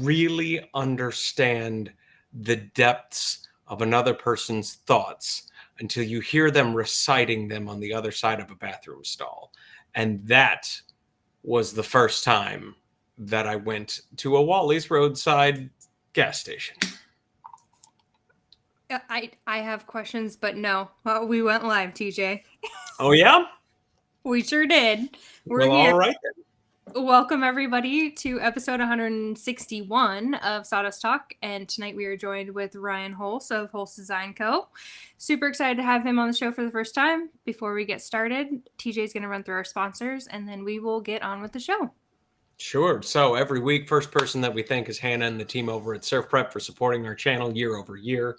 really understand the depths of another person's thoughts until you hear them reciting them on the other side of a bathroom stall. And that was the first time that I went to a Wally's roadside gas station. I have questions, but no. We went live, TJ. Oh, yeah? We sure did. We're Well, here. all right then. Welcome, everybody, to episode 161 of Sawdust Talk. And tonight we are joined with Ryan Hulse of Hulse Design Co. Super excited to have him on the show for the first time. Before we get started, TJ is going to run through our sponsors, and then we will get on with the show. Sure. So every week, first person that we thank is Hannah and the team over at Surf Prep for supporting our channel year over year.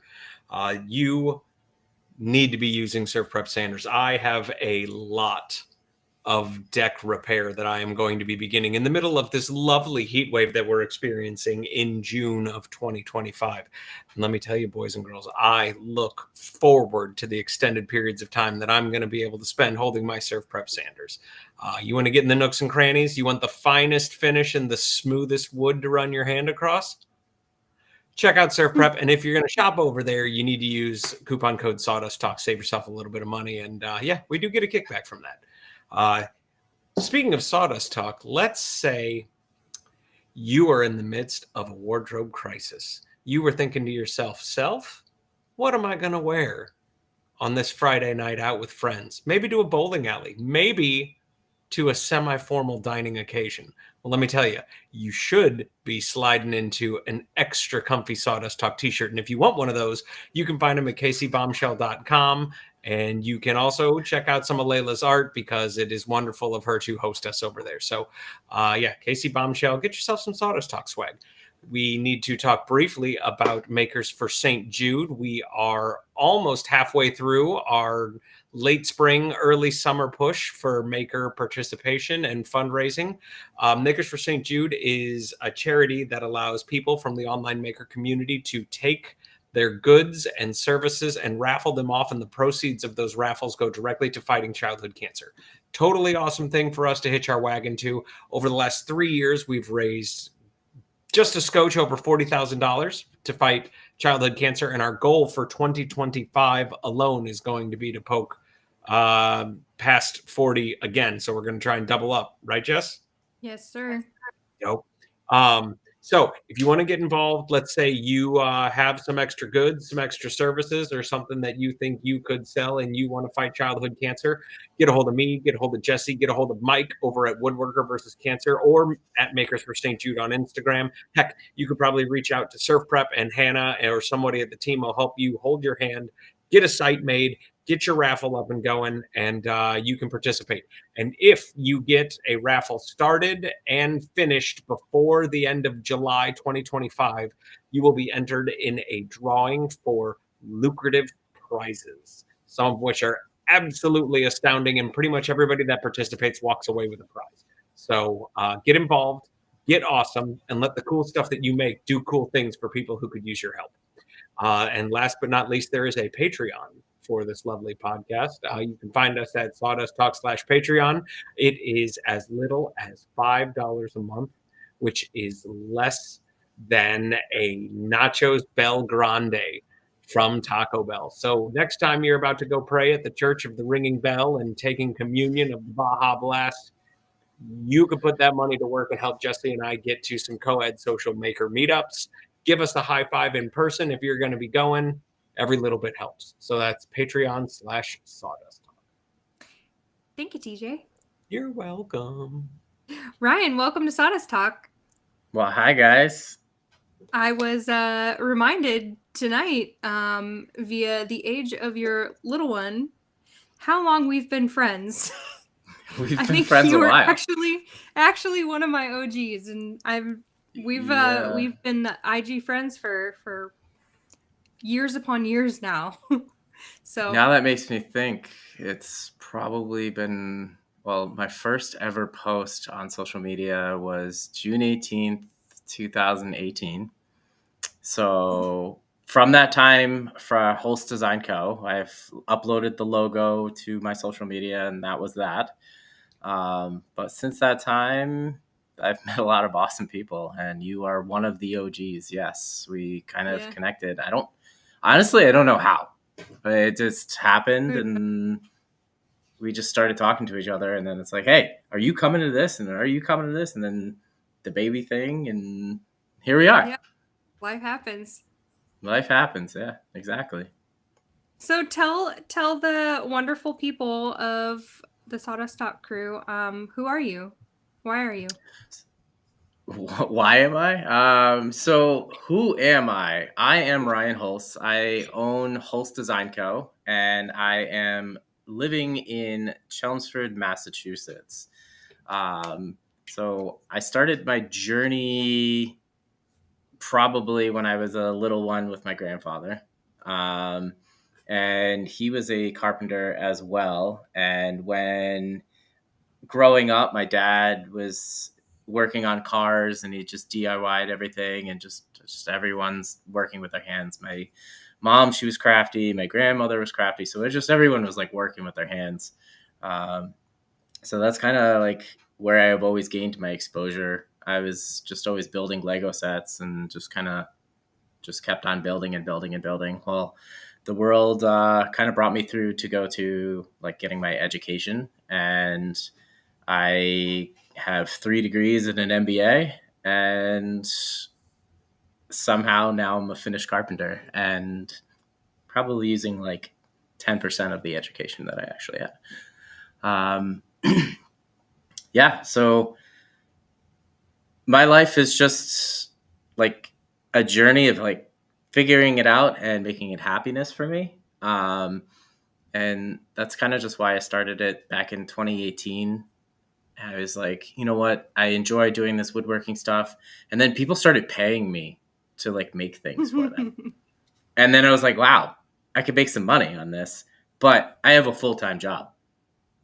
You need to be using Surf Prep sanders. I have a lot of deck repair that I am going to be beginning in the middle of this lovely heat wave that we're experiencing in June of 2025. And let me tell you, boys and girls, I look forward to the extended periods of time that I'm going to be able to spend holding my Surf Prep sanders. You want to get in the nooks and crannies? You want the finest finish and the smoothest wood to run your hand across? Check out Surf Prep. And if you're going to shop over there, you need to use coupon code Sawdust Talk. Save yourself a little bit of money. And yeah, we do get a kickback from that. Speaking of Sawdust Talk, let's say you are in the midst of a wardrobe crisis. You were thinking to yourself, what am I going to wear on this Friday night out with friends? Maybe to a bowling alley, maybe to a semi-formal dining occasion. Well, let me tell you, you should be sliding into an extra comfy Sawdust Talk t-shirt. And if you want one of those, you can find them at kcbombshell.com. And you can also check out some of Layla's art because it is wonderful of her to host us over there. So, yeah, Casey Bombshell, get yourself some Sawdust Talk swag. We need to talk briefly about Makers for St. Jude. We are almost halfway through our late spring, early summer push for maker participation and fundraising. Makers for St. Jude is a charity that allows people from the online maker community to take their goods and services and raffle them off, and the proceeds of those raffles go directly to fighting childhood cancer. Totally awesome thing for us to hitch our wagon to. Over the last 3 years, we've raised just a scotch over $40,000 to fight childhood cancer, and our goal for 2025 alone is going to be to poke past 40 again. So we're going to try and double up, right, Jess? Yes, sir. Nope. So if you want to get involved, let's say you have some extra goods, some extra services, or something that you think you could sell and you want to fight childhood cancer, get a hold of me, get a hold of Jessie, get a hold of Mike over at Woodworker versus Cancer or at Makers for St. Jude on Instagram. Heck, you could probably reach out to Surf Prep and Hannah or somebody at the team will help you hold your hand, get a site made, get your raffle up and going, and you can participate. And if you get a raffle started and finished before the end of July 2025, you will be entered in a drawing for lucrative prizes, some of which are absolutely astounding, and pretty much everybody that participates walks away with a prize. So get involved, get awesome, and let the cool stuff that you make do cool things for people who could use your help. And last but not least, there is a Patreon for this lovely podcast. You can find us at Sawdust Talk /Patreon. It is as little as $5 a month, which is less than a Nachos Bel Grande from Taco Bell. So next time you're about to go pray at the Church of the Ringing Bell and taking communion of the Baja Blast, you could put that money to work and help Jessie and I get to some co-ed social maker meetups. Give us a high five in person if you're going to be going. Every little bit helps. So that's Patreon /Sawdust Talk. Thank you, TJ. You're welcome. Ryan, welcome to Sawdust Talk. Well, hi, guys. I was reminded tonight via the age of your little one how long we've been friends. We've been friends a while. Actually one of my OGs, and we've been IG friends for years upon years now. So now that makes me think it's probably been, well, my first ever post on social media was June 18th, 2018. So from that time, for Hulse Design Co., I've uploaded the logo to my social media, and that was that. But since that time, I've met a lot of awesome people, and you are one of the OGs. Yes, we kind of connected. I don't know how, but it just happened, and we just started talking to each other. And then it's like, hey, are you coming to this? And then are you coming to this? And then the baby thing, and here we are. Yeah, life happens. Life happens. Yeah, exactly. So tell the wonderful people of the Sawdust Talk crew, who are you? Why are you? Why am I? So who am I? I am Ryan Hulse. I own Hulse Design Co. and I am living in Chelmsford, Massachusetts. So I started my journey probably when I was a little one with my grandfather. And he was a carpenter as well. And when growing up, my dad was working on cars and he just DIY'd everything, and just everyone's working with their hands. My mom, she was crafty. My grandmother was crafty. So it just everyone was like working with their hands. So that's kind of like where I've always gained my exposure. I was just always building Lego sets and just kind of just kept on building and building and building. Well, the world kind of brought me through to go to like getting my education, and I have 3 degrees and an MBA, and somehow now I'm a finished carpenter and probably using like 10% of the education that I actually had. Yeah, so my life is just like a journey of like figuring it out and making it happiness for me. And that's kind of just why I started it back in 2018. I was like, you know what? I enjoy doing this woodworking stuff. And then people started paying me to like make things for them. And then I was like, wow, I could make some money on this, but I have a full-time job.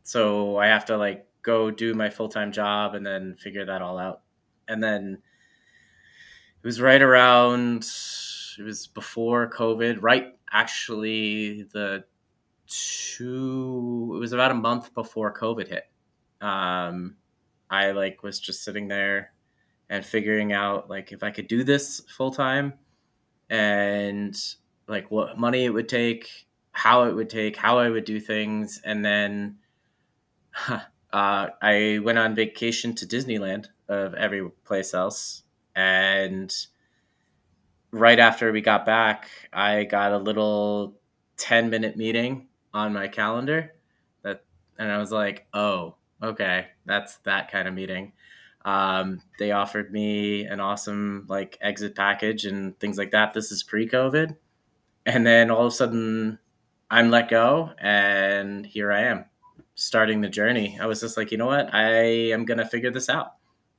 So I have to like go do my full-time job and then figure that all out. And then it was right around, it was before COVID, right? Actually, it was about a month before COVID hit. I like was just sitting there and figuring out like if I could do this full time and like what money it would take, how it would take, how I would do things. And then I went on vacation to Disneyland of every place else. And right after we got back, I got a little 10-minute meeting on my calendar and I was like, oh, okay, that's that kind of meeting. They offered me an awesome like exit package and things like that. This is pre-COVID. And then all of a sudden I'm let go and here I am starting the journey. I was just like, you know what? I am going to figure this out.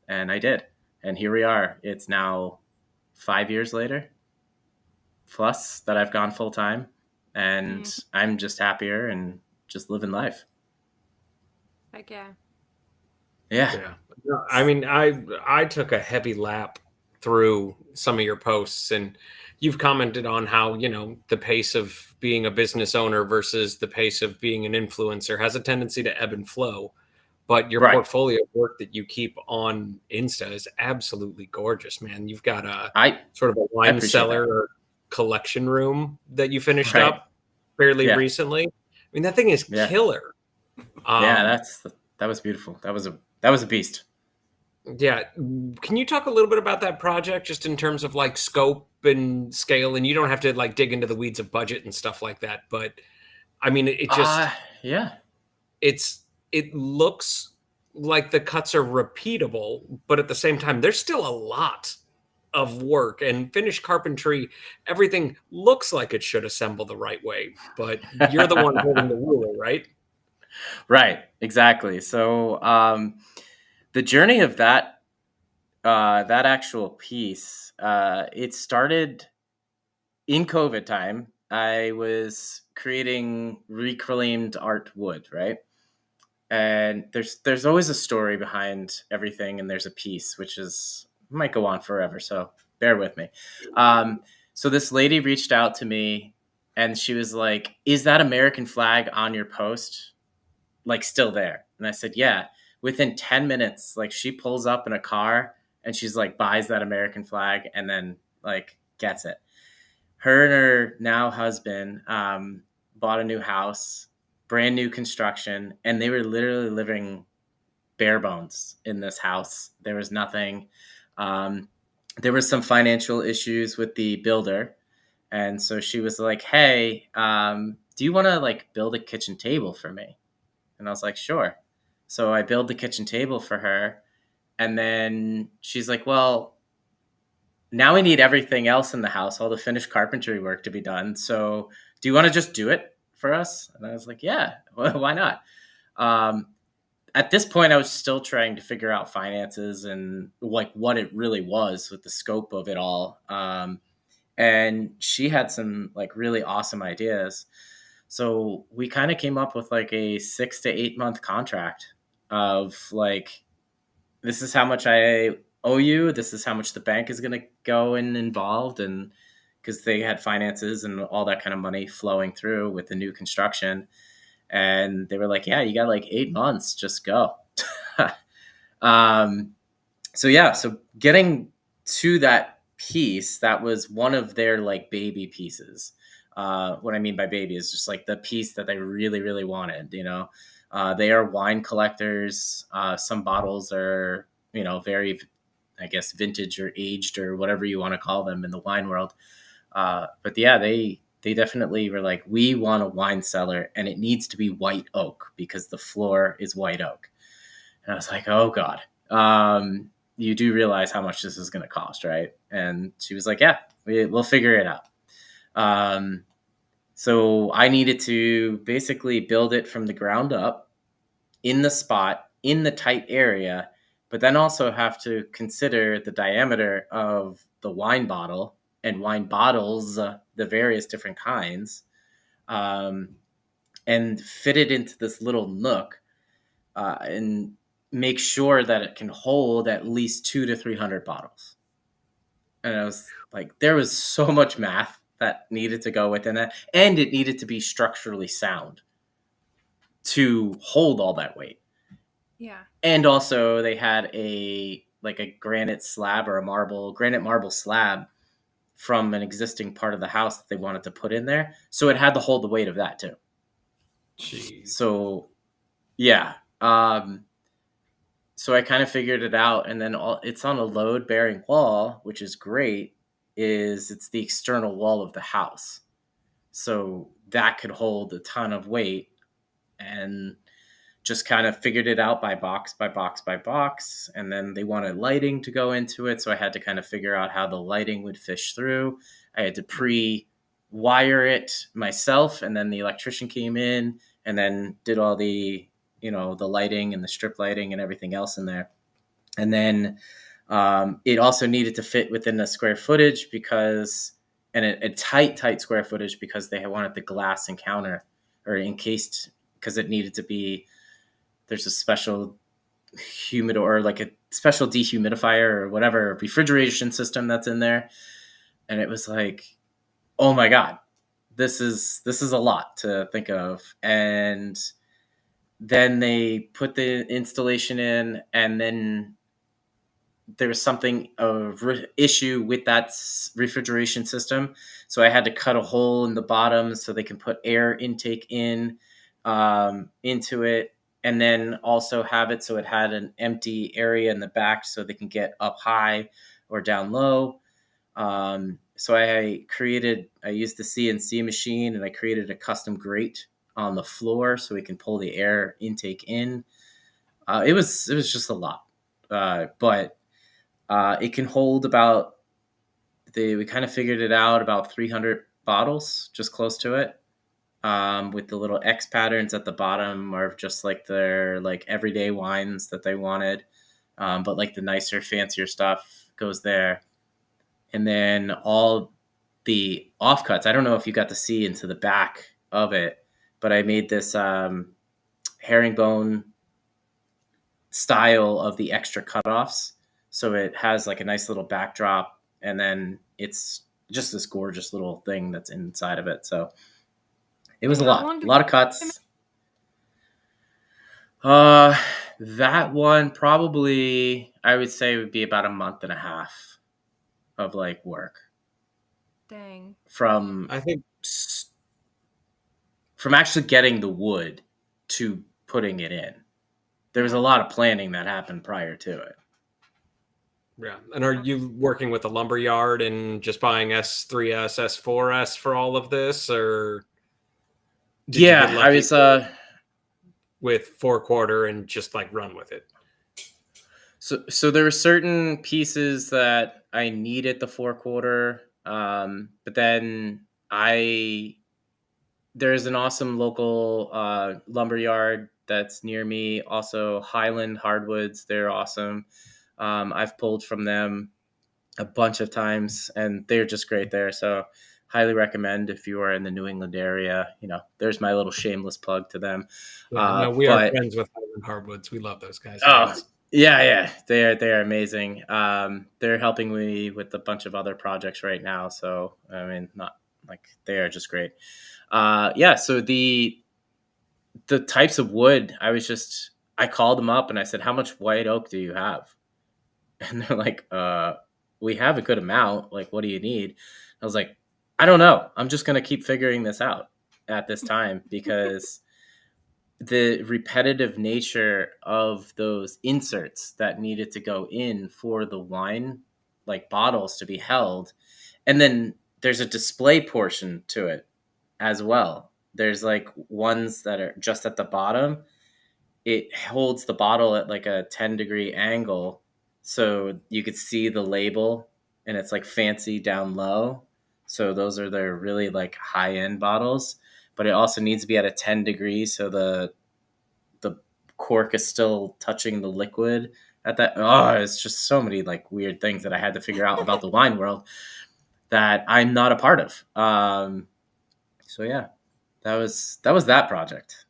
And I did. And here we are. It's now 5 years later plus that I've gone full time, and I'm just happier and just living life. Heck yeah. Yeah. I mean, I took a heavy lap through some of your posts, and you've commented on how, you know, the pace of being a business owner versus the pace of being an influencer has a tendency to ebb and flow. But your portfolio of work that you keep on Insta is absolutely gorgeous, man. You've got a sort of a wine cellar or collection room that you finished up fairly recently. I mean, that thing is killer. That was beautiful. That was a beast. Yeah. Can you talk a little bit about that project just in terms of like scope and scale? And you don't have to like dig into the weeds of budget and stuff like that. But I mean, it just, it looks like the cuts are repeatable, but at the same time, there's still a lot of work and finished carpentry. Everything looks like it should assemble the right way, but you're the one holding the ruler, right? Right. Exactly. So, the journey of that actual piece, it started in COVID time. I was creating reclaimed art wood, right? And there's always a story behind everything, and there's a piece which might go on forever, so bear with me. So this lady reached out to me, and she was like, "Is that American flag on your post like still there?" And I said, "Yeah." within 10 minutes, like she pulls up in a car and she's like buys that American flag and then like gets it. Her and her now husband bought a new house, brand new construction, and they were literally living bare bones in this house. There was nothing. There was some financial issues with the builder. And so she was like, hey, do you want to like build a kitchen table for me? And I was like, sure. So I built the kitchen table for her. And then she's like, well, now we need everything else in the house, all the finished carpentry work to be done. So do you want to just do it for us? And I was like, yeah, why not? At this point, I was still trying to figure out finances and like what it really was with the scope of it all. And she had some like really awesome ideas. So we kind of came up with like a 6 to 8 month contract of like, this is how much I owe you. This is how much the bank is going to go in involved. And because they had finances and all that kind of money flowing through with the new construction. And they were like, yeah, you got like 8 months, just go. So getting to that piece, that was one of their like baby pieces. What I mean by baby is just like the piece that they really, really wanted, you know. They are wine collectors. Some bottles are, you know, very, I guess, vintage or aged or whatever you want to call them in the wine world. But yeah, they definitely were like, we want a wine cellar and it needs to be white oak because the floor is white oak. And I was like, oh God, you do realize how much this is going to cost, right? And she was like, yeah, we'll figure it out. So I needed to basically build it from the ground up in the spot, in the tight area, but then also have to consider the diameter of the wine bottle and wine bottles, the various different kinds, and fit it into this little nook and make sure that it can hold at least 200 to 300 bottles. And I was like, there was so much math that needed to go within that, and it needed to be structurally sound to hold all that weight. Yeah. And also they had a granite slab or granite marble slab from an existing part of the house that they wanted to put in there. So it had to hold the weight of that too. Jeez. So yeah. So I kind of figured it out, and then it's on a load bearing wall, which is great. It's the external wall of the house. So that could hold a ton of weight, and just kind of figured it out by box by box by box. And then they wanted lighting to go into it. So I had to kind of figure out how the lighting would fish through. I had to pre-wire it myself. And then the electrician came in and then did all the, you know, the lighting and the strip lighting and everything else in there. And then it also needed to fit within the square footage and a tight square footage because they wanted the glass encounter or encased because it needed to be, there's a special humidor or like a special dehumidifier or whatever refrigeration system that's in there. And it was like, oh my God, this is a lot to think of. And then they put the installation in, and then there was something of issue with that refrigeration system. So I had to cut a hole in the bottom so they can put air intake in into it. And then also have it so it had an empty area in the back so they can get up high or down low. So I used the CNC machine, and I created a custom grate on the floor so we can pull the air intake in. It was just a lot, but it can hold we kind of figured it out, about 300 bottles, just close to it. With the little X patterns at the bottom are just like their like everyday wines that they wanted. But like the nicer, fancier stuff goes there. And then all the offcuts, I don't know if you got to see into the back of it, but I made this herringbone style of the extra cutoffs. So it has like a nice little backdrop, and then it's just this gorgeous little thing that's inside of it. So it was a lot of cuts. That one probably, I would say, would be about a month and a half of like work Dang. from I think actually getting the wood to putting it in. There was a lot of planning that happened prior to it. yeah. And are you working with a lumber yard and just buying S3S, S4S for all of this, or did you get Yeah, I lucky was with 4/4 and just like run with it? so there were certain pieces that I needed the 4/4, but then I there's an awesome local lumber yard that's near me. Also, Highland Hardwoods, they're awesome. I've pulled from them a bunch of times, and they're just great there. So, highly recommend if you are in the New England area. There's my little shameless plug to them. Yeah, no, we are But friends with Highland Hardwoods. We love those guys. oh yeah, they are amazing. They're helping me with a bunch of other projects right now. So I mean, not like they are just great. Yeah. So the types of wood, I called them up and I said, "How much white oak do you have?" And they're like, "We have a good amount. Like, what do you need?" I was like, "I don't know. I'm just gonna keep figuring this out at this time because." The repetitive nature of those inserts that needed to go in for the wine like bottles to be held, and then there's a display portion to it as well. There's like ones that are just at the bottom. It holds the bottle at like a 10-degree angle so you could see the label, and it's like fancy down low. So those are their really like high end bottles, but it also needs to be at a 10 degrees so the cork is still touching the liquid at that. Oh, it's just so many like weird things that I had to figure out about the wine world that I'm not a part of. So yeah, that was that project.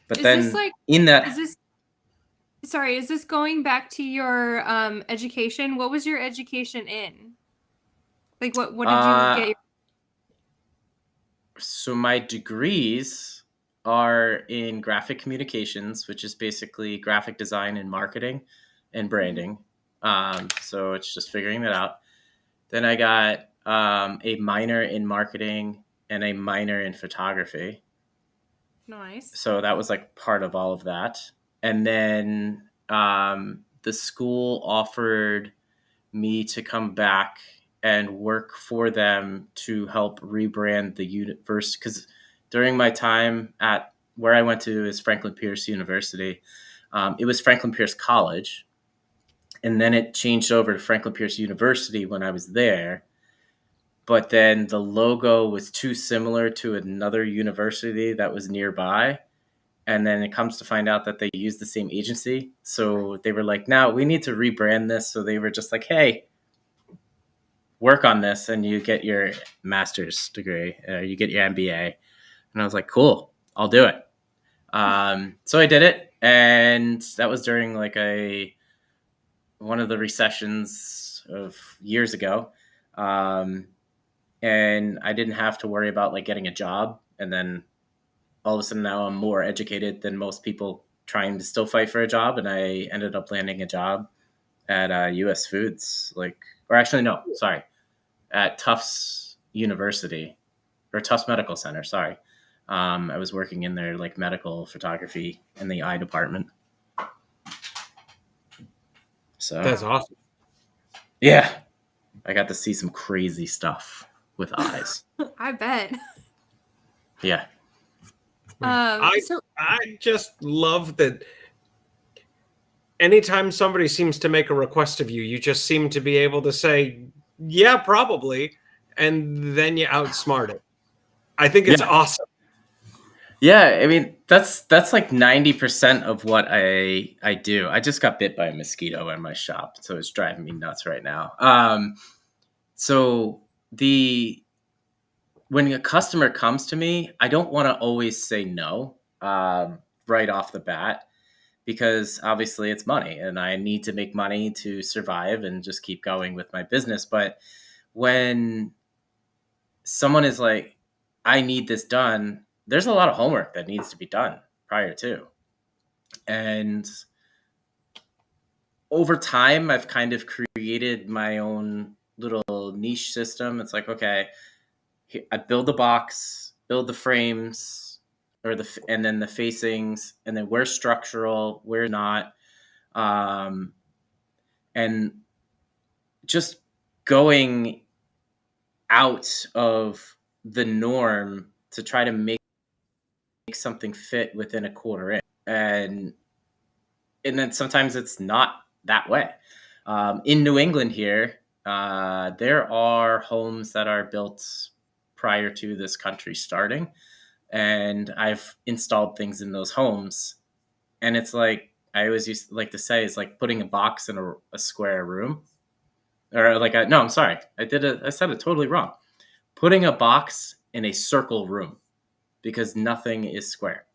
But Is then this like in that, is this going back to your education? What was your education in? Like what did you get? so my degrees are in graphic communications, which is basically graphic design and marketing and branding. So it's just figuring that out. Then I got a minor in marketing and a minor in photography. Nice. So that was like part of all of that. And then the school offered me to come back and work for them to help rebrand the university. Because during my time at where I went to is Franklin Pierce University. It was Franklin Pierce College. And then it changed over to Franklin Pierce University when I was there. But then the logo was too similar to another university that was nearby. And then it comes to find out that they use the same agency. So they were like, "Now we need to rebrand this." So they were just like, "Hey, work on this and you get your master's degree, you get your MBA." And I was like, "Cool, I'll do it." So I did it. And that was during like one of the recessions of years ago. And I didn't have to worry about like getting a job. And then all of a sudden now I'm more educated than most people trying to still fight for a job. And I ended up landing a job at US Foods, or actually, no, sorry, at Tufts University or Tufts Medical Center. Sorry. I was working in their like medical photography in the eye department. So That's awesome. yeah, I got to see some crazy stuff with eyes. I bet. Yeah. I just love that anytime somebody seems to make a request of you, you just seem to be able to say, "Yeah, probably," and then you outsmart it. I think it's awesome. Yeah, I mean that's like 90% of what I do. I just got bit by a mosquito in my shop, so it's driving me nuts right now. So when a customer comes to me, I don't want to always say no right off the bat, because obviously it's money and I need to make money to survive and just keep going with my business. But when someone is like, "I need this done," there's a lot of homework that needs to be done prior to. And over time, I've kind of created my own little niche system. It's like, okay, I build the box, build the frames, and then the facings, and then where's structural, where's not, and just going out of the norm to try to make something fit within a quarter inch, and then sometimes it's not that way. In New England here, there are homes that are built prior to this country starting, and I've installed things in those homes, and it's like I always used to like to say, it's like putting a box in a square room, or like no, I'm sorry, I said it totally wrong. Putting a box in a circle room, because nothing is square.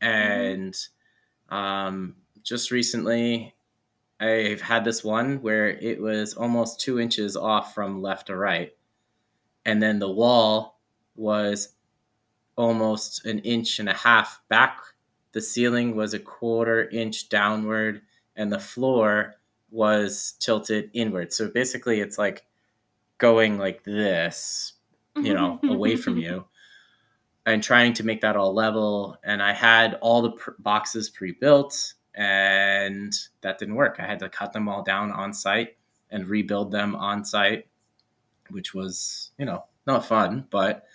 And just recently, I've had this one where it was almost 2 inches off from left to right. And then the wall was almost 1.5 inches back. The ceiling was 1/4 inch downward, and the floor was tilted inward. So basically, it's like going like this, away from you, and trying to make that all level. And I had all the boxes pre-built, and that didn't work. I had to cut them all down on site and rebuild them on site, which was, not fun, but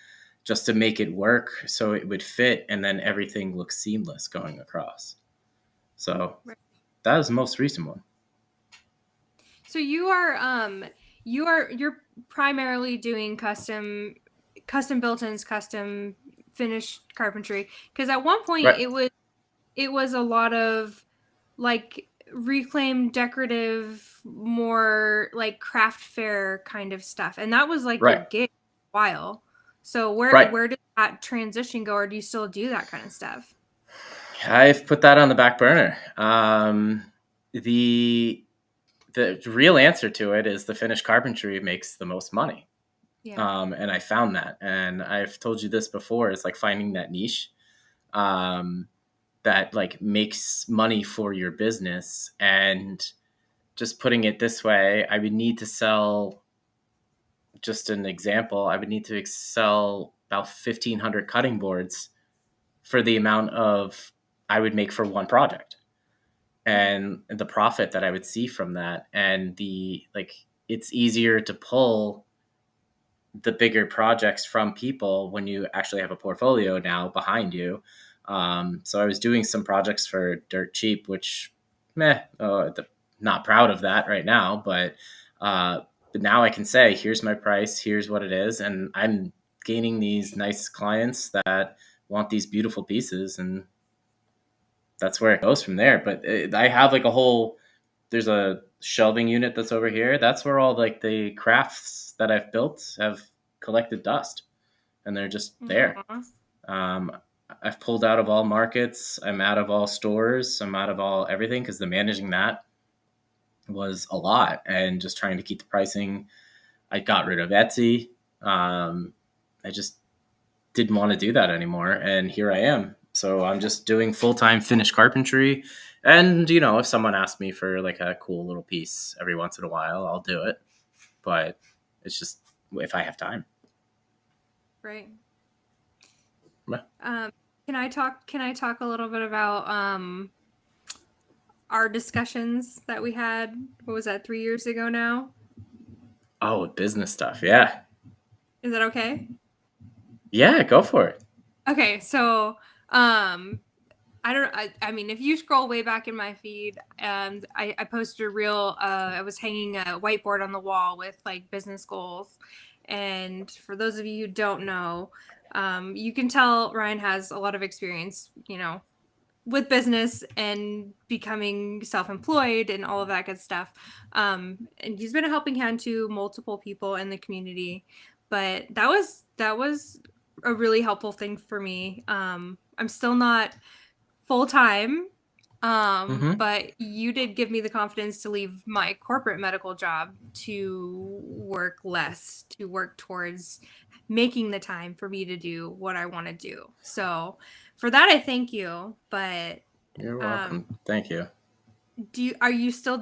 just to make it work so it would fit, and then everything looks seamless going across. So that was the most recent one. So you're primarily doing custom built-ins, custom finished carpentry, because at one point it was a lot of like reclaimed decorative, more like craft fair kind of stuff, and that was like your gig for a while. So where did that transition go, or do you still do that kind of stuff? I've put that on the back burner. The real answer to it is the finished carpentry makes the most money. Yeah. And I found that, and I've told you this before, it's like finding that niche that like makes money for your business. And just putting it this way, I would need to sell, just an example, I would need to sell about 1,500 cutting boards for the amount of I would make for one project, and the profit that I would see from that. And it's easier to pull the bigger projects from people when you actually have a portfolio now behind you. So I was doing some projects for dirt cheap, which not proud of that right now, but now I can say, here's my price, here's what it is. And I'm gaining these nice clients that want these beautiful pieces, and that's where it goes from there. But I have like there's a shelving unit that's over here. That's where all like the crafts that I've built have collected dust, and they're just there. I've pulled out of all markets. I'm out of all stores. I'm out of all everything, because the managing that was a lot, and just trying to keep the pricing. I got rid of Etsy. I just didn't want to do that anymore, and here I am. So I'm just doing full-time finished carpentry. And, if someone asks me for like a cool little piece every once in a while, I'll do it. But it's just if I have time. Right. Can I talk a little bit about our discussions that we had? What was that, 3 years ago now? Oh, business stuff. Yeah. Is that okay? Yeah, go for it. Okay, so I mean, if you scroll way back in my feed, I posted a reel. I was hanging a whiteboard on the wall with like business goals. And for those of you who don't know, you can tell Ryan has a lot of experience, with business and becoming self-employed and all of that good stuff. And he's been a helping hand to multiple people in the community. But that was a really helpful thing for me. I'm still not full-time, but you did give me the confidence to leave my corporate medical job to work less, to work towards making the time for me to do what I want to do. So for that, I thank you. But you're welcome. Thank you. Are you still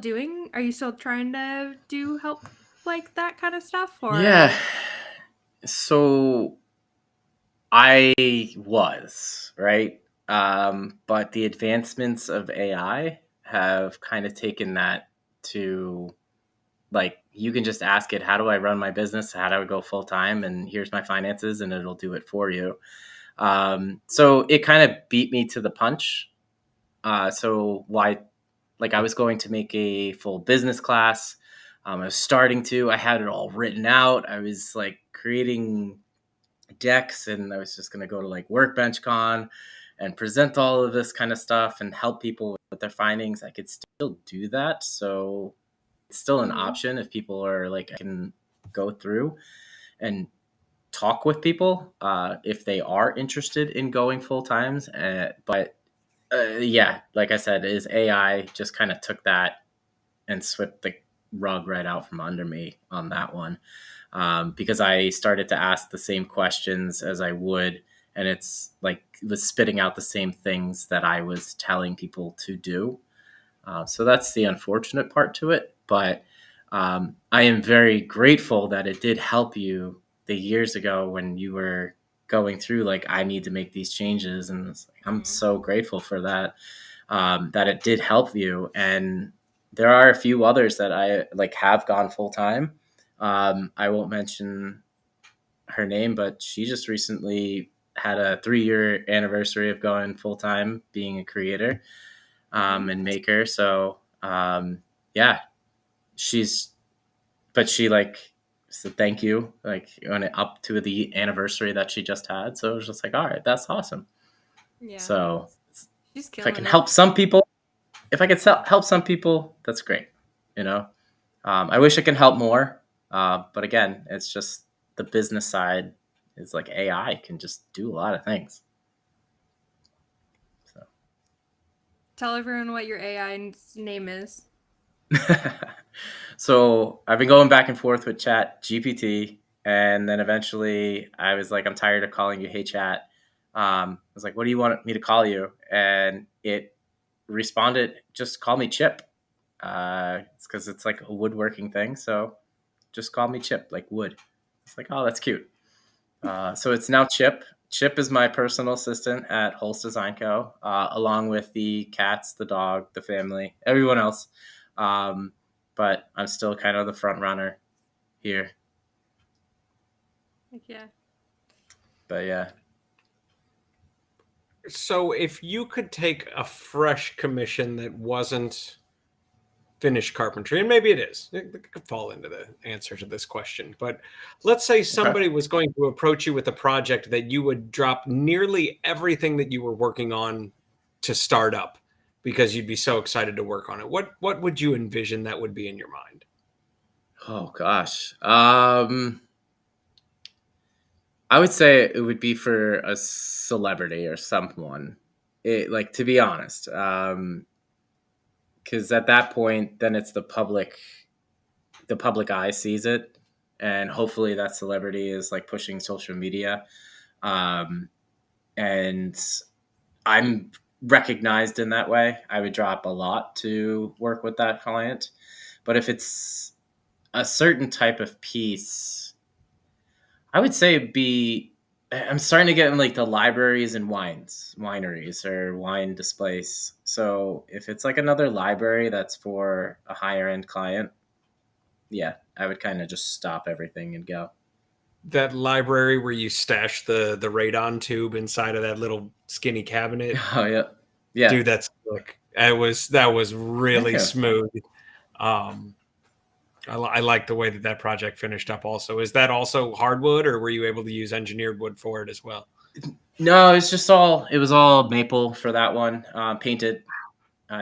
trying to do help like that kind of stuff, Yeah. or? So I was, right? But the advancements of AI have kind of taken that to, like, you can just ask it, how do I run my business? How do I go full time? And here's my finances, and it'll do it for you. So it kind of beat me to the punch. So why, like, I was going to make a full business class. I was starting to, I had it all written out. I was like creating decks, and I was just going to go to like Workbench Con and present all of this kind of stuff and help people with their findings. I could still do that. So it's still an Mhm. option if people are like, I can go through and talk with people if they are interested in going full times. But yeah, like I said, is AI just kind of took that and swept the rug right out from under me on that one, because I started to ask the same questions as I would, and it's like it was spitting out the same things that I was telling people to do. So that's the unfortunate part to it. But I am very grateful that it did help you the years ago when you were going through, like, I need to make these changes. And it's like, I'm Mhm. so grateful for that, that it did help you. And there are a few others that I like have gone full time. I won't mention her name, but she just recently had a 3-year anniversary of going full time being a creator and maker. So yeah, she's, but she like said thank you, like on it up to the anniversary that she just had. So it was just like, all right, that's awesome. Yeah, So she's if I can killing it. help some people, if I could help some people, that's great. You know, I wish I can help more, but again, it's just the business side is like AI can just do a lot of things. So. Tell everyone what your AI's name is. So I've been going back and forth with Chat GPT, and then eventually I was like, I'm tired of calling you Hey Chat. I was like, what do you want me to call you? And it responded, just call me Chip. It's because it's like a woodworking thing. So just call me Chip, like wood. It's like, oh, that's cute. So it's now Chip. Chip is my personal assistant at Hulse Design Co., along with the cats, the dog, the family, everyone else. Um, but I'm still kind of the front runner here. Yeah. But yeah. So if you could take a fresh commission that wasn't finished carpentry, and maybe it is, it could fall into the answer to this question, but let's say Okay. somebody was going to approach you with a project that you would drop nearly everything that you were working on to start up because you'd be so excited to work on it. What would you envision that would be in your mind? Oh gosh. I would say it would be for a celebrity or someone. It, like, to be honest, because at that point, then it's the public eye sees it, and hopefully that celebrity is like pushing social media, um, and I'm recognized in that way. I would drop a lot to work with that client, but if it's a certain type of piece, I would say it'd be, I'm starting to get in like the libraries and wineries or wine displays. So if it's like another library that's for a higher end client, yeah, I would kind of just stop everything and go. That library where you stash the radon tube inside of that little skinny cabinet, Oh yeah, yeah. dude, that's like that was Thank really you. smooth. Um, I like the way that that project finished up. Also, is that also hardwood, or were you able to use engineered wood for it as well? No, it's just all. It was all maple for that one. Painted.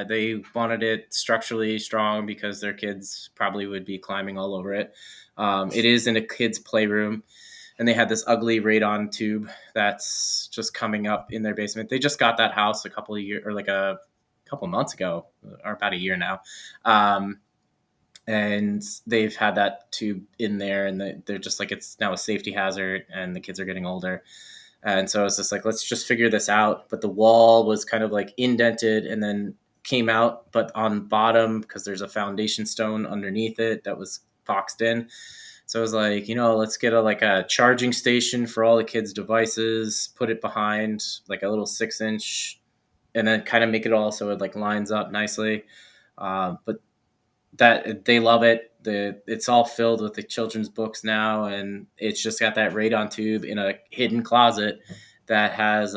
They wanted it structurally strong because their kids probably would be climbing all over it. It is in a kids' playroom, and they had this ugly radon tube that's just coming up in their basement. They just got that house a couple of years, or like a couple months ago, or about a year now. And they've had that tube in there, and they're just like, it's now a safety hazard, and the kids are getting older. And so it's just like, let's just figure this out. But the wall was kind of like indented and then came out, but on bottom, because there's a foundation stone underneath it that was boxed in. So I was like, let's get a charging station for all the kids' devices, put it behind like a little 6-inch, and then kind of make it all so it like lines up nicely. But that they love it. It's all filled with the children's books now, and it's just got that radon tube in a hidden closet that has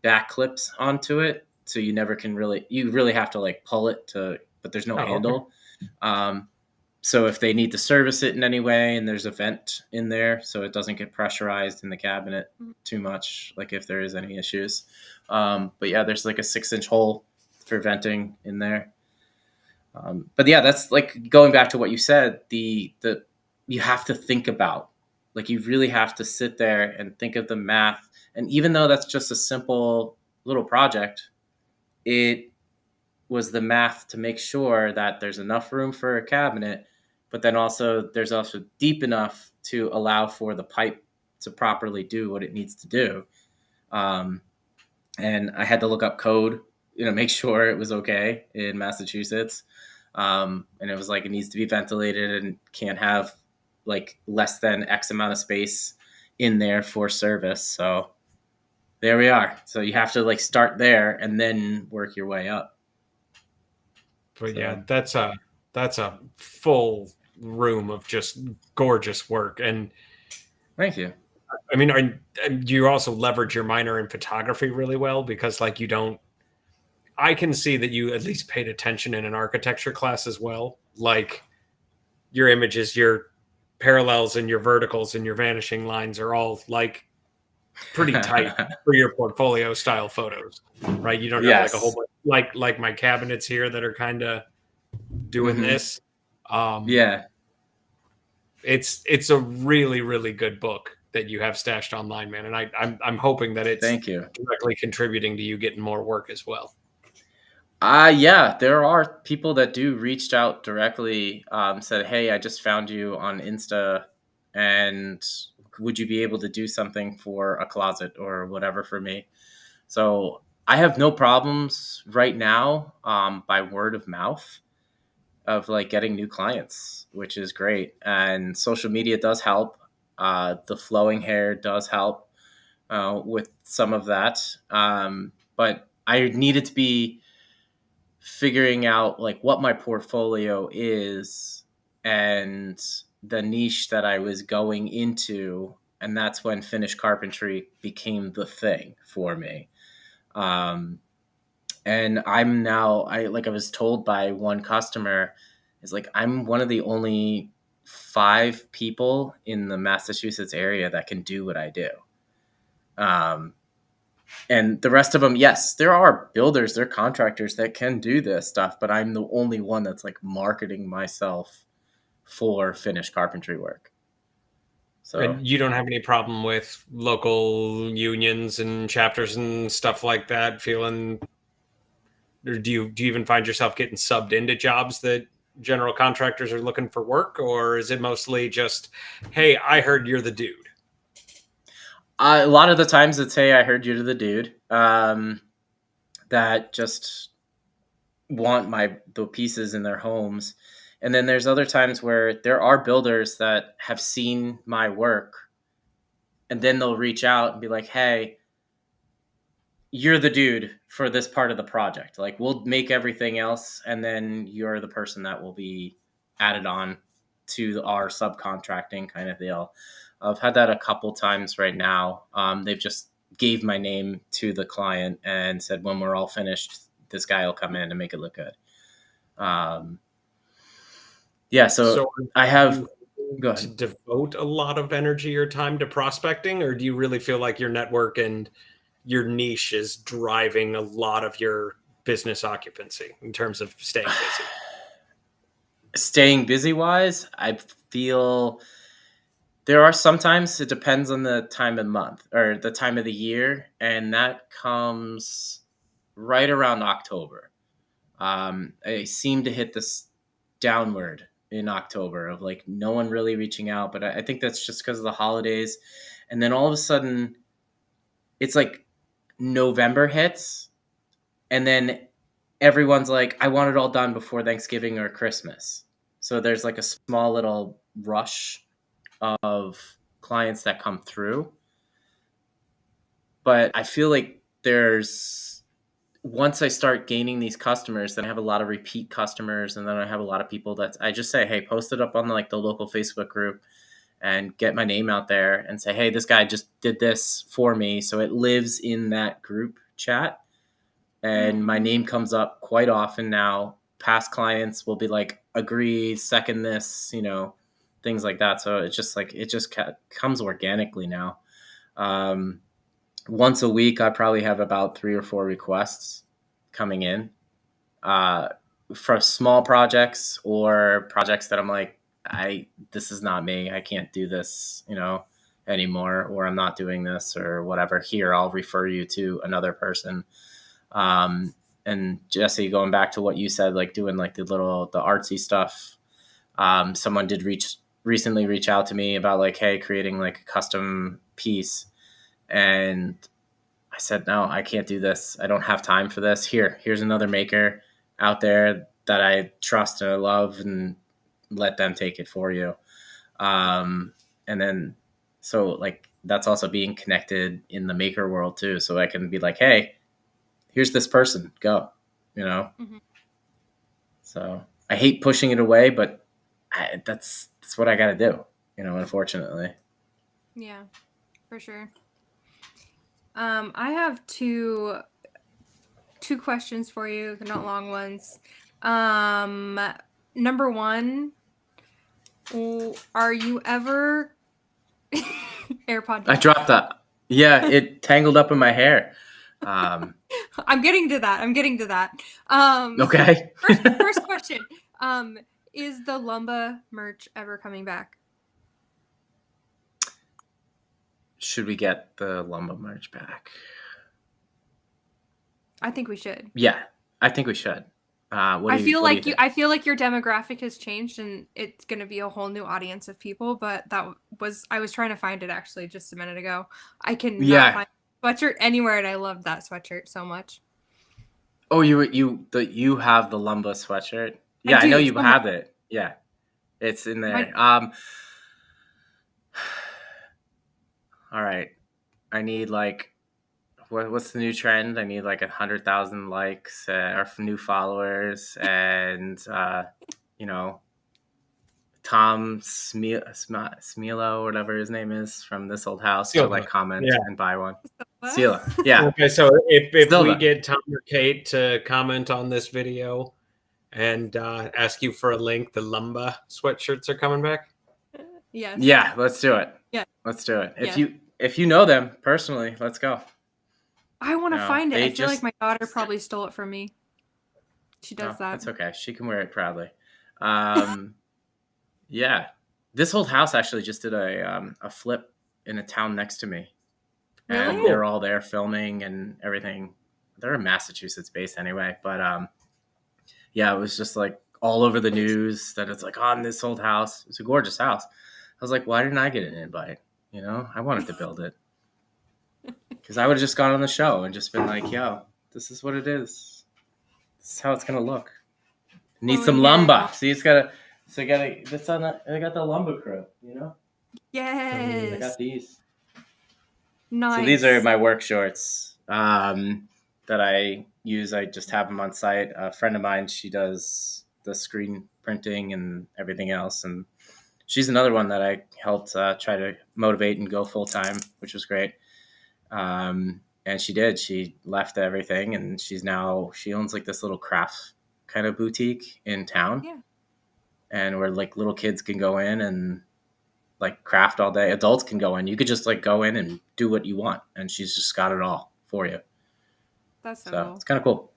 back clips onto it, so you really have to like pull it but there's no handle. Okay. So if they need to service it in any way, and there's a vent in there so it doesn't get pressurized in the cabinet too much, like if there is any issues. But yeah, there's like a 6-inch hole for venting in there. But yeah, that's like going back to what you said, the you have to think about, like you really have to sit there and think of the math. And even though that's just a simple little project, it was the math to make sure that there's enough room for a cabinet, but then also there's also deep enough to allow for the pipe to properly do what it needs to do. And I had to look up code, make sure it was okay in Massachusetts. And it was like, it needs to be ventilated and can't have like less than X amount of space in there for service. So there we are. So you have to like start there and then work your way up. But yeah, that's a full room of just gorgeous work. And thank you. I mean, you also leverage your minor in photography really well, because like I can see that you at least paid attention in an architecture class as well. Like your images, your parallels and your verticals and your vanishing lines are all like pretty tight for your portfolio style photos, right? You don't have like a whole bunch like my cabinets here that are kind of doing this. Yeah. It's a really, really good book that you have stashed online, man. And I'm hoping that it's Thank you. directly contributing to you getting more work as well. Yeah, there are people that do reached out directly, said, hey, I just found you on Insta, and would you be able to do something for a closet or whatever for me? So I have no problems right now by word of mouth of like getting new clients, which is great. And social media does help. The flowing hair does help with some of that. But I needed to be figuring out like what my portfolio is and the niche that I was going into. And that's when finished carpentry became the thing for me. And I'm now, I was told by one customer, is like, I'm one of the only 5 people in the Massachusetts area that can do what I do. And the rest of them, yes, there are builders, there are contractors that can do this stuff, but I'm the only one that's like marketing myself for finished carpentry work. So and you don't have any problem with local unions and chapters and stuff like that feeling, or do you even find yourself getting subbed into jobs that general contractors are looking for work, or is it mostly just, hey, I heard you're the dude? A lot of the times it's, hey, I heard you're the dude, that just want the pieces in their homes. And then there's other times where there are builders that have seen my work, and then they'll reach out and be like, hey, you're the dude for this part of the project. Like, we'll make everything else, and then you're the person that will be added on to our subcontracting kind of deal. I've had that a couple times right now. They've just gave my name to the client and said, when we're all finished, this guy will come in and make it look good. So I have to devote a lot of energy or time to prospecting, or do you really feel like your network and your niche is driving a lot of your business occupancy in terms of staying busy? Staying busy wise, I feel there are sometimes it depends on the time of month or the time of the year, and that comes right around October. I seem to hit this downward in October of like no one really reaching out, but I think that's just because of the holidays. And then all of a sudden it's like November hits, and then everyone's like, I want it all done before Thanksgiving or Christmas. So there's like a small little rush of clients that come through. But I feel like once I start gaining these customers, then I have a lot of repeat customers, and then I have a lot of people that I just say, hey, post it up on like the local Facebook group and get my name out there and say, hey, this guy just did this for me. So it lives in that group chat, and my name comes up quite often now. Past clients will be like, agree, second this, you know, things like that. So it's just like, it just comes organically now. Once a week, I probably have about 3 or 4 requests coming in for small projects or projects that I'm like, this is not me. I can't do this, you know, anymore, or I'm not doing this or whatever. Here, I'll refer you to another person. And Jessie, going back to what you said, like doing like the artsy stuff. Someone did recently reach out to me about like, hey, creating like a custom piece. And I said, no, I can't do this. I don't have time for this. Here's another maker out there that I trust and I love, and let them take it for you. And then, so like, that's also being connected in the maker world too. So I can be like, hey, here's this person, go, you know? Mm-hmm. So I hate pushing it away, but that's what I got to do, you know, unfortunately. Yeah, for sure. I have two questions for you. They're not long ones. Number one, are you ever AirPod? I dropped that. Yeah, it tangled up in my hair. I'm getting to that. Okay. First question. Is the Lumba merch ever coming back? Should we get the Lumba merch back? I think we should. Yeah, I think we should. I feel like your demographic has changed, and it's going to be a whole new audience of people. But I was trying to find it actually just a minute ago. I can find a sweatshirt anywhere, and I love that sweatshirt so much. Oh, you have the Lumba sweatshirt? Yeah, I know you have it. Yeah, it's in there. All right, I need like, what's the new trend? I need like 100,000 likes or new followers, and you know, Tom Smilo, or whatever his name is, from This Old House, to like comment and buy one. Sila, yeah. Okay, so if we get Tom or Kate to comment on this video and ask you for a link, the Lumba sweatshirts are coming back. Yes. Yeah, let's do it. Yeah, let's do it. If you know them personally, let's go. I want to find it. I feel like my daughter probably stole it from me. She does that. That's okay. She can wear it proudly. Yeah. This Old House actually just did a flip in a town next to me. Really? And they're all there filming and everything. They're Massachusetts based anyway. But yeah, it was just like all over the news that it's like on This Old House. It's a gorgeous house. I was like, why didn't I get an invite? You know, I wanted to build it. Because I would have just gone on the show and just been like, yo, this is what it is. This is how it's going to look. Need some lumber. See, I got the lumber crew, you know? Yes. I got these. Nice. So these are my work shorts that I use. I just have them on site. A friend of mine, she does the screen printing and everything else. And she's another one that I helped try to motivate and go full time, which was great. And she did. She left everything, and she owns like this little craft kind of boutique in town. Yeah. And where like little kids can go in and like craft all day. Adults can go in. You could just like go in and do what you want, and she's just got it all for you. That's so cool. It's kind of cool.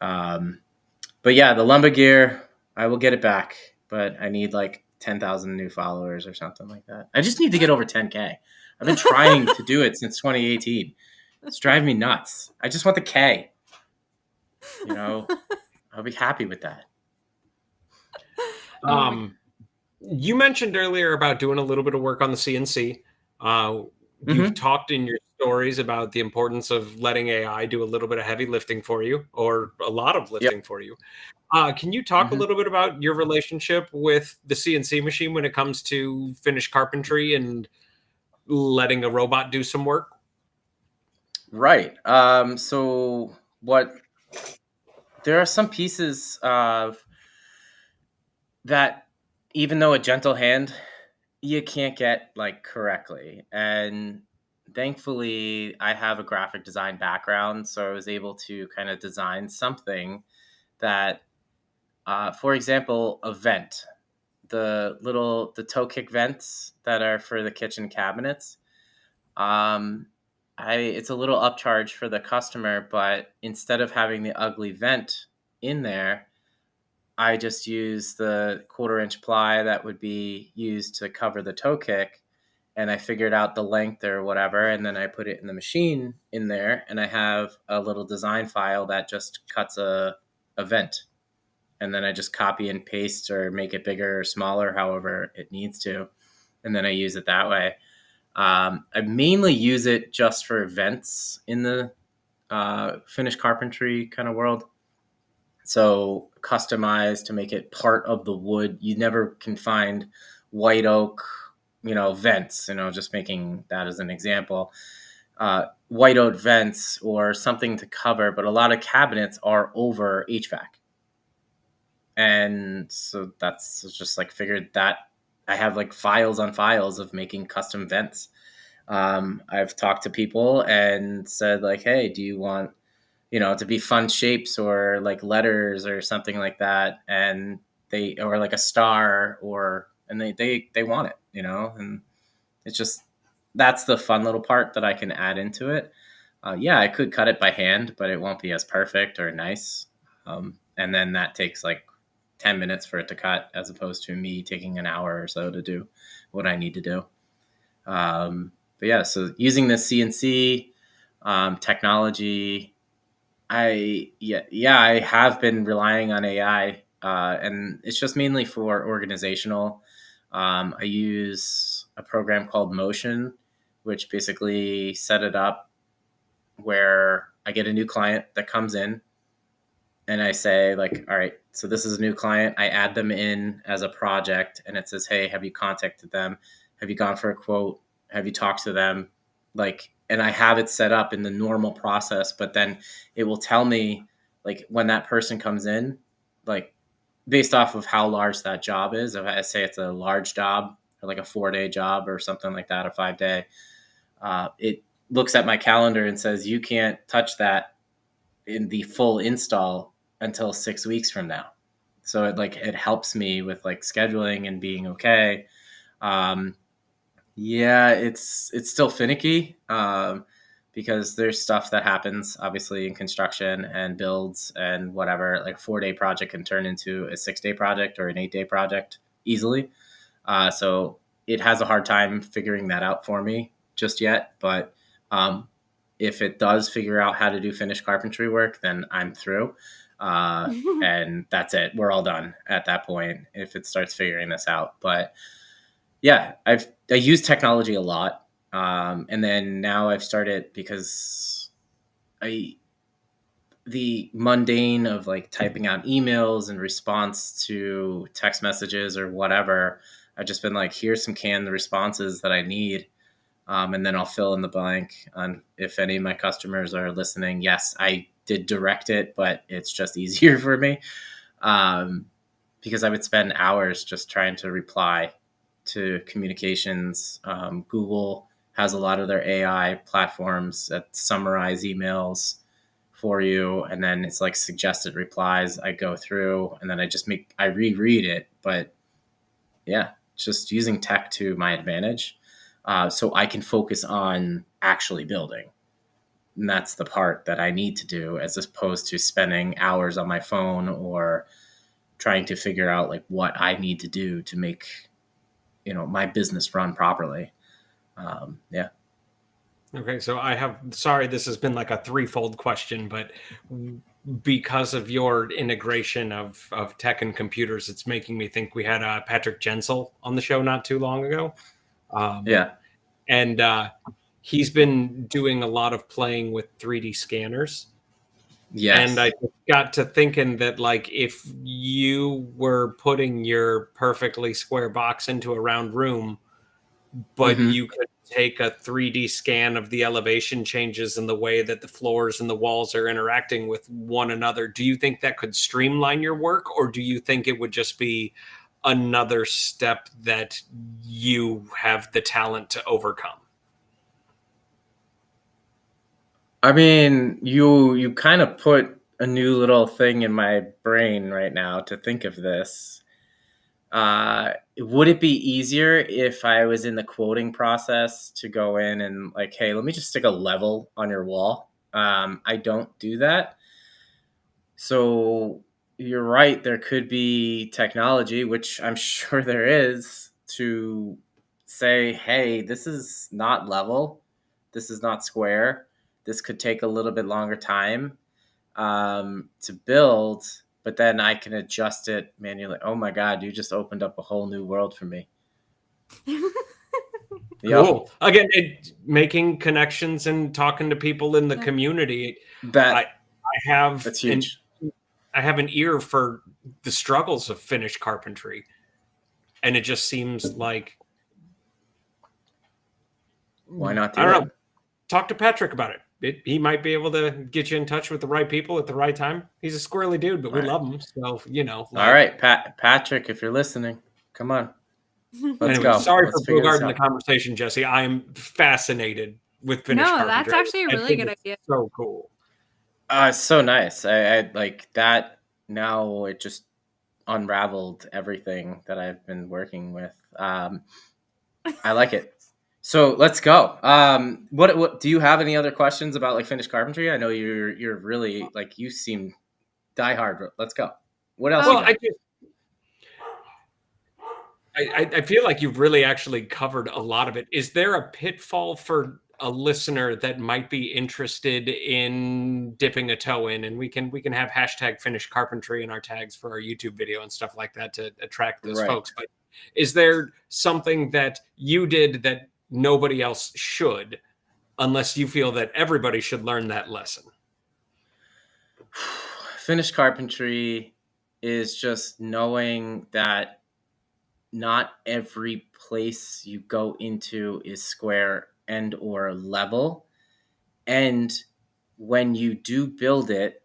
But yeah, the Lumba gear, I will get it back, but I need like 10,000 new followers or something like that. I just need to get over 10K. I've been trying to do it since 2018. It's driving me nuts. I just want the K. You know, I'll be happy with that. You mentioned earlier about doing a little bit of work on the CNC. You've talked in your stories about the importance of letting AI do a little bit of heavy lifting for you, or a lot of Yep. lifting for you. Can you talk a Mhm. little bit about your relationship with the CNC machine when it comes to finished carpentry and letting a robot do some work? Right. So what there are some pieces of that, even though a gentle hand, you can't get like correctly. And thankfully, I have a graphic design background, so I was able to kind of design something that, for example, a vent, the toe kick vents that are for the kitchen cabinets. Um, it's a little upcharge for the customer, but instead of having the ugly vent in there, I just use the 1/4 inch ply that would be used to cover the toe kick, and I figured out the length or whatever, and then I put it in the machine in there, and I have a little design file that just cuts a vent, and then I just copy and paste or make it bigger or smaller, however it needs to, and then I use it that way. I mainly use it just for vents in the finished carpentry kind of world. So customized to make it part of the wood. You never can find white oak, vents. Just making that as an example. White oak vents or something to cover, but a lot of cabinets are over HVAC, and so that's just like figured that I have like files on files of making custom vents. I've talked to people and said like, hey, do you want to be fun shapes or like letters or something like that, and they or like a star or and they want it, and it's just that's the fun little part that I can add into it. Yeah, I could cut it by hand, but it won't be as perfect or nice. And then that takes like 10 minutes for it to cut, as opposed to me taking an hour or so to do what I need to do. But yeah, so using the CNC technology, I have been relying on AI, and it's just mainly for organizational. I use a program called Motion, which basically set it up where I get a new client that comes in, and I say like, all right, so this is a new client. I add them in as a project, and it says, hey, have you contacted them? Have you gone for a quote? Have you talked to them? Like, and I have it set up in the normal process, but then it will tell me like when that person comes in, like based off of how large that job is. If I say it's a large job or like a 4-day job or something like that, a 5-day, it looks at my calendar and says, you can't touch that in the full install until 6 weeks from now. So it helps me with like scheduling and being okay. Yeah, it's still finicky, because there's stuff that happens obviously in construction and builds and whatever. Like a 4-day project can turn into a 6-day project or an 8-day project easily. So it has a hard time figuring that out for me just yet. But if it does figure out how to do finished carpentry work, then I'm through. And that's it. We're all done at that point if it starts figuring this out. But yeah, I use technology a lot, and then now I've started because the mundane of like typing out emails in response to text messages or whatever. I've just been like, here's some canned responses that I need, and then I'll fill in the blank on if any of my customers are listening. Yes, I did direct it, but it's just easier for me, because I would spend hours just trying to reply to communications. Google has a lot of their AI platforms that summarize emails for you, and then it's like suggested replies. I go through and then I reread it. But yeah, just using tech to my advantage, so I can focus on actually building. And that's the part that I need to do, as opposed to spending hours on my phone or trying to figure out like what I need to do to make my business run properly. Yeah. Okay, so sorry, this has been like a threefold question, but because of your integration of tech and computers, it's making me think we had Patrick Jensel on the show not too long ago. Yeah. And he's been doing a lot of playing with 3D scanners. Yes. And I got to thinking that, like, if you were putting your perfectly square box into a round room, but Mhm. you could take a 3D scan of the elevation changes and the way that the floors and the walls are interacting with one another, do you think that could streamline your work, or do you think it would just be another step that you have the talent to overcome? I mean, you kind of put a new little thing in my brain right now to think of this. Would it be easier if I was in the quoting process to go in and like, hey, let me just stick a level on your wall? I don't do that. So you're right. There could be technology, which I'm sure there is, to say, hey, this is not level. This is not square. This could take a little bit longer time to build, but then I can adjust it manually. Oh my God, you just opened up a whole new world for me. Yep. Cool. Again, making connections and talking to people in the community. I, That I have that's an huge. I have an ear for the struggles of Finnish carpentry, and it just seems like Why not I do don't it? know. Talk to Patrick about it. He might be able to get you in touch with the right people at the right time. He's a squirrely dude, but All we right. love him. So, All right, Patrick, if you're listening, come on. Let's anyway, go. sorry for Let's figure this bogarting the out. conversation, Jesse. I am fascinated with Finnish No, that's carpentry. actually a I really think good it's idea. so cool. It's so nice. I like that. Now it just unraveled everything that I've been working with. I like it. So let's go. What do you have any other questions about like Finnish carpentry? I know you're really like you seem diehard. Let's go. What else you Well, got? I feel like you've really actually covered a lot of it. Is there a pitfall for a listener that might be interested in dipping a toe in? And we can have hashtag Finnish carpentry in our tags for our YouTube video and stuff like that to attract those Right. folks. But is there something that you did that nobody else should, unless you feel that everybody should learn that lesson? Finnish carpentry is just knowing that not every place you go into is square and or level, and when you do build it,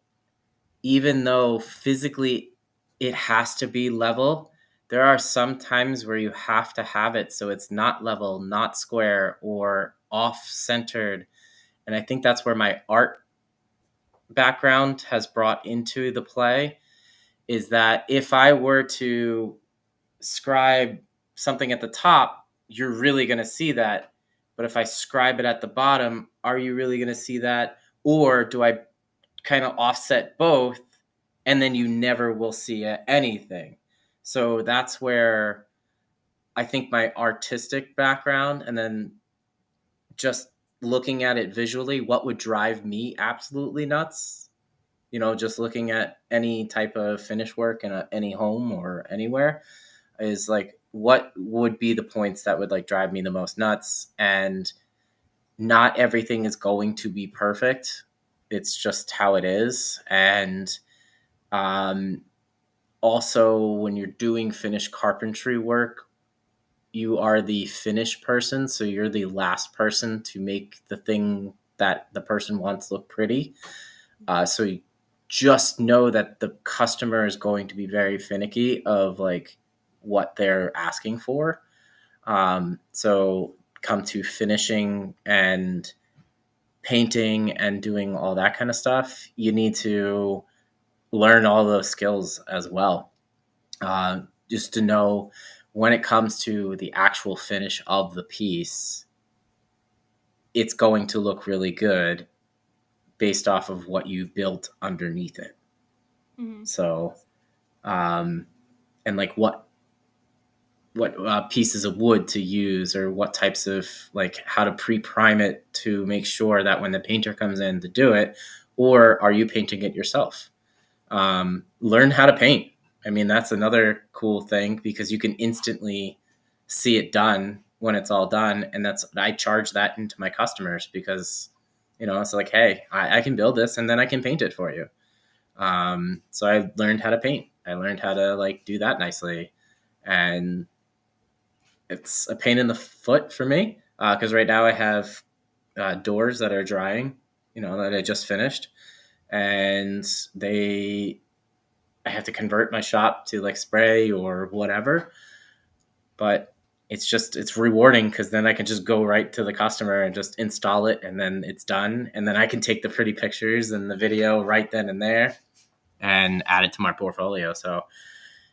even though physically it has to be level, there are some times where you have to have it so it's not level, not square, or off centered. And I think that's where my art background has brought into the play, is that if I were to scribe something at the top, you're really going to see that. But if I scribe it at the bottom, are you really going to see that? Or do I kind of offset both and then you never will see anything? So that's where I think my artistic background and then just looking at it visually, what would drive me absolutely nuts, just looking at any type of finish work in any home or anywhere, is like what would be the points that would like drive me the most nuts. And not everything is going to be perfect. It's just how it is. And also when you're doing finished carpentry work, you are the finished person, so you're the last person to make the thing that the person wants look pretty. So you just know that the customer is going to be very finicky of like what they're asking for. So come to finishing and painting and doing all that kind of stuff, you need to learn all those skills as well. Just to know when it comes to the actual finish of the piece, it's going to look really good based off of what you built underneath it. Mhm. So, and like what pieces of wood to use, or what types of like how to pre-prime it to make sure that when the painter comes in to do it, or are you painting it yourself? Learn how to paint. I mean, that's another cool thing because you can instantly see it done when it's all done. And I charge that into my customers because, it's like, hey, I can build this and then I can paint it for you. So I learned how to paint. I learned how to like do that nicely. And it's a pain in the foot for me because right now I have doors that are drying, that I just finished. And I have to convert my shop to like spray or whatever. But it's rewarding because then I can just go right to the customer and just install it and then it's done. And then I can take the pretty pictures and the video right then and there and add it to my portfolio. So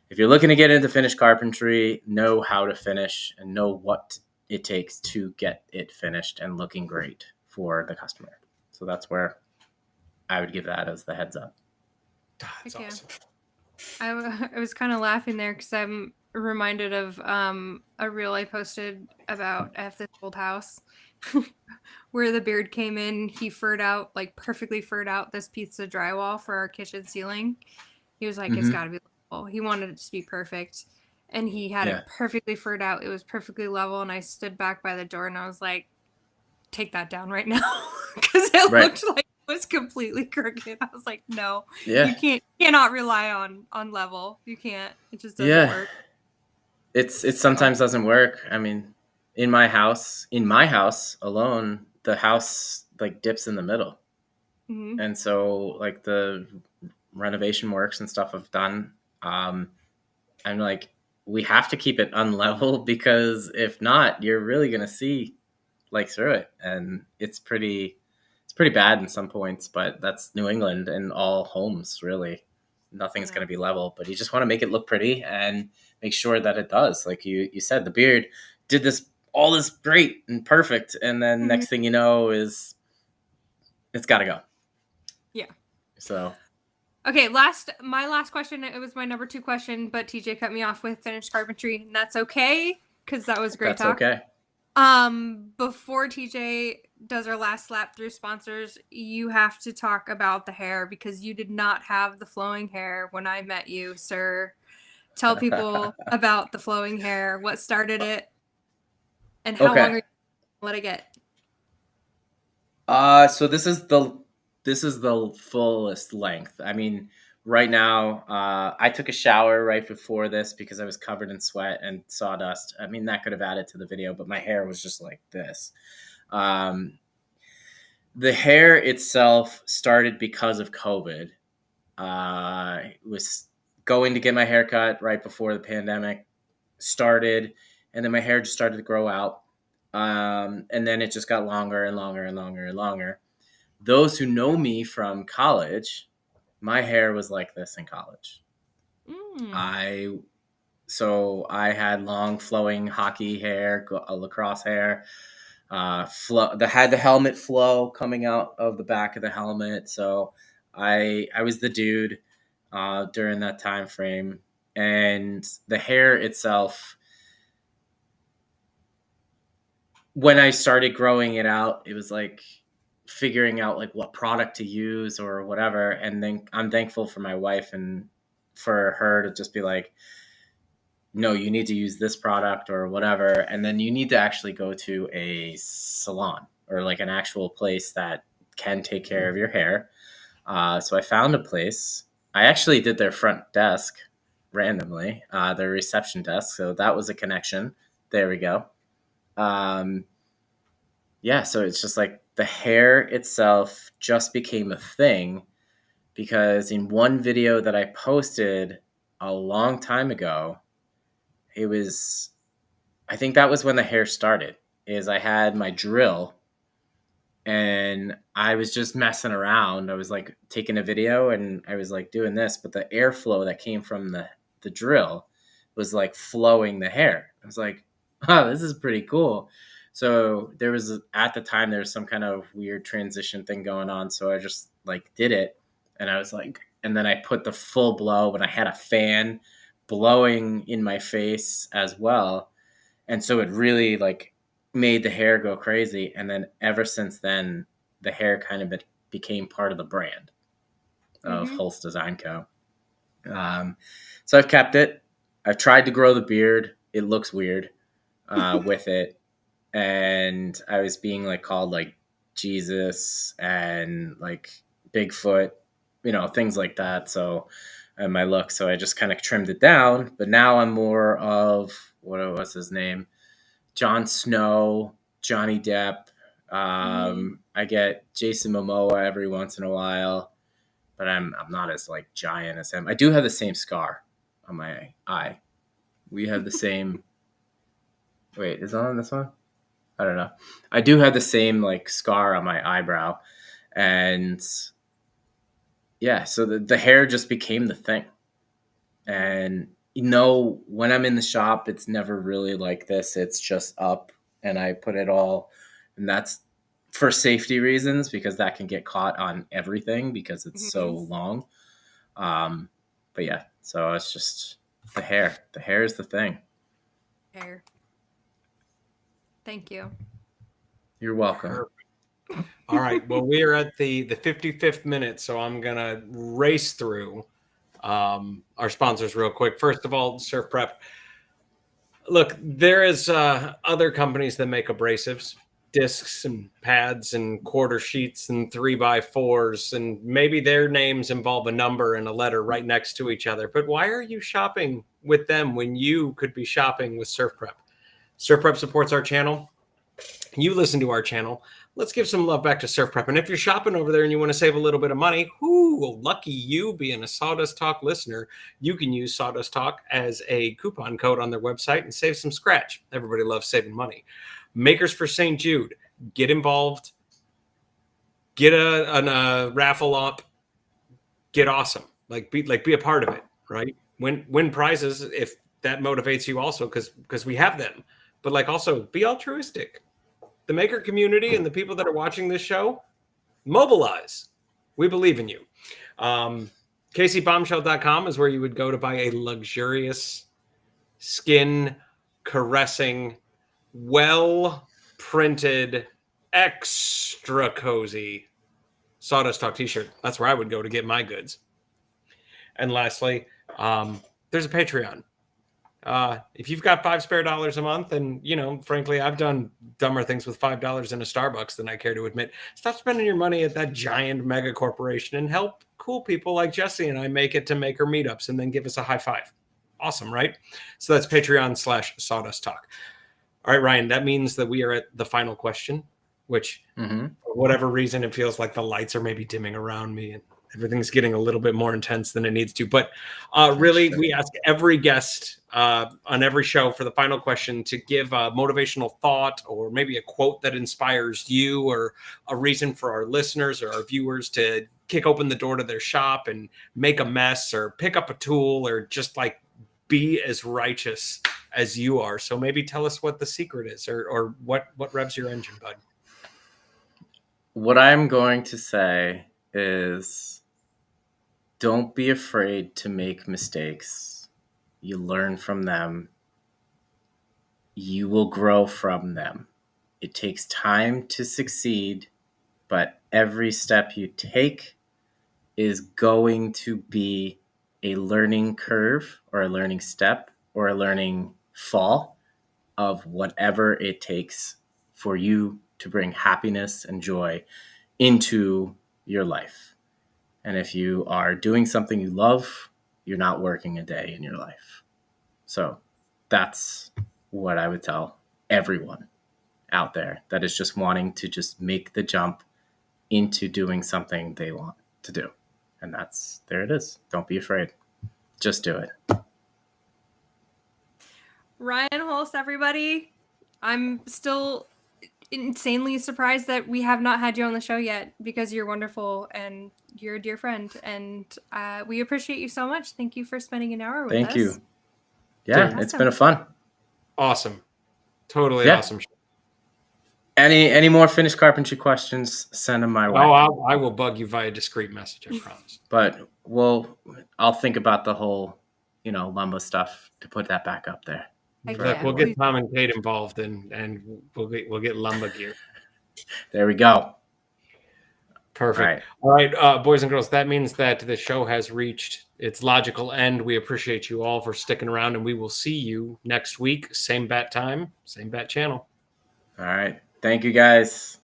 if you're looking to get into finished carpentry, know how to finish and know what it takes to get it finished and looking great for the customer. So that's where I would give that as the heads up. That's Okay. awesome. I was kind of laughing there because I'm reminded of a reel I posted about at this old house where the beard came in. He perfectly furred out this piece of drywall for our kitchen ceiling. He was like, it's got to be level. He wanted it to be perfect. And he had it perfectly furred out. It was perfectly level. And I stood back by the door and I was like, take that down right now. Because it looked like it was completely crooked. I was like, no, you cannot rely on level. You can't. It just doesn't work. It sometimes doesn't work. I mean, in my house alone, the house like dips in the middle. Mm-hmm. And so like the renovation works and stuff I've done, I'm like, we have to keep it unlevel because if not, you're really going to see like through it. And it's pretty bad in some points, but that's New England and all homes really. Nothing's going to be level, but you just want to make it look pretty and make sure that it does. Like you said, the beard did all this great and perfect. And then next thing you know is it's got to go. Yeah. So. Okay. My last question. It was my number 2 question, but TJ cut me off with finished carpentry, and that's okay. Cause that was a great talk. Okay. Before TJ does our last lap through sponsors, you have to talk about the hair because you did not have the flowing hair when I met you, sir. Tell people about the flowing hair, what started it, and how long are you let it get? So this is the fullest length. I mean, right now, I took a shower right before this because I was covered in sweat and sawdust. I mean, that could have added to the video, but my hair was just like this. The hair itself started because of COVID. I was going to get my hair cut right before the pandemic started, and then my hair just started to grow out. And then it just got longer and longer and longer and longer. Those who know me from college, my hair was like this in college. I had long flowing hockey hair, lacrosse hair, had the helmet flow coming out of the back of the helmet. So I was the dude during that time frame, and the hair itself, when I started growing it out, it was like figuring out like what product to use or whatever. And then I'm thankful for my wife and for her to just be like, no, you need to use this product or whatever. And then you need to actually go to a salon or like an actual place that can take care of your hair. So I found a place. I actually did their front desk randomly, their reception desk. So that was a connection. There we go. So it's just like the hair itself just became a thing because in one video that I posted a long time ago, I think that was when the hair started, is I had my drill and I was just messing around. I was like taking a video and I was like doing this, but the airflow that came from the drill was like flowing the hair. I was like, oh, this is pretty cool. So at the time, there was some kind of weird transition thing going on. So I just like did it and I was like, and then I put the full blow and I had a fan blowing in my face as well. And so it really like made the hair go crazy. And then ever since then, the hair kind of became part of the brand of Hulse Design Co. So I've kept it. I've tried to grow the beard. It looks weird with it. and I was being like called like Jesus and like Bigfoot, things like that. So, and my look, so I just kind of trimmed it down. But now I'm more of what was his name, Jon Snow, Johnny Depp. I get Jason Momoa every once in a while, but I'm not as like giant as him. I do have the same scar on my eye. We have the same. Wait, is it on this one? I don't know. I do have the same like scar on my eyebrow, and yeah, so the hair just became the thing. And when I'm in the shop, it's never really like this. It's just up, and I put it all, and that's for safety reasons because that can get caught on everything because it's so long. But yeah, so it's just the hair. The hair is the thing. Hair. Thank you. You're welcome. Perfect. All right. Well, we are at the 55th minute, so I'm going to race through our sponsors real quick. First of all, Surf Prep. Look, there is other companies that make abrasives, discs and pads and quarter sheets and 3x4s, and maybe their names involve a number and a letter right next to each other. But why are you shopping with them when you could be shopping with Surf Prep? Surf Prep supports our channel. You listen to our channel. Let's give some love back to Surf Prep. And if you're shopping over there and you want to save a little bit of money, lucky you being a Sawdust Talk listener, you can use Sawdust Talk as a coupon code on their website and save some scratch. Everybody loves saving money. Makers for St. Jude, get involved, get a raffle up, get awesome. Be a part of it, right? Win prizes if that motivates you also, because we have them. But also be altruistic. The maker community and the people that are watching this show, mobilize. We believe in you. KCBombshell.com is where you would go to buy a luxurious, skin caressing, well printed, extra cozy Sawdust Talk t-shirt. That's where I would go to get my goods. And lastly, there's a Patreon. If you've got $5 spare a month, and frankly, I've done dumber things with $5 in a Starbucks than I care to admit. Stop spending your money at that giant mega corporation and help cool people like Jessie and I make it to maker meetups, and then give us a high five. Awesome, right? So that's Patreon/Sawdust Talk. All right, Ryan, that means that we are at the final question, which for whatever reason, it feels like the lights are maybe dimming around me and everything's getting a little bit more intense than it needs to. But really, we ask every guest on every show for the final question to give a motivational thought or maybe a quote that inspires you, or a reason for our listeners or our viewers to kick open the door to their shop and make a mess, or pick up a tool, or just be as righteous as you are. So maybe tell us what the secret is, or what revs your engine, bud. What I'm going to say is, don't be afraid to make mistakes. You learn from them. You will grow from them. It takes time to succeed, but every step you take is going to be a learning curve, or a learning step, or a learning fall of whatever it takes for you to bring happiness and joy into your life. And if you are doing something you love, you're not working a day in your life. So that's what I would tell everyone out there that is just wanting to just make the jump into doing something they want to do. And there it is. Don't be afraid. Just do it. Ryan Hulse, everybody. I'm still insanely surprised that we have not had you on the show yet, because you're wonderful and you're a dear friend, and we appreciate you so much. Thank you for spending an hour with us. Thank you. Yeah, it's been a fun. Awesome. Totally awesome. Any more finished carpentry questions, send them my way. Oh, I will bug you via discreet message, I promise. But I'll think about the whole, Lumba stuff to put that back up there. We'll get Tom and Kate involved, and we'll get Lumba gear. There we go. Perfect. All right, boys and girls, that means that the show has reached its logical end. We appreciate you all for sticking around, and we will see you next week. Same bat time, same bat channel. All right. Thank you, guys.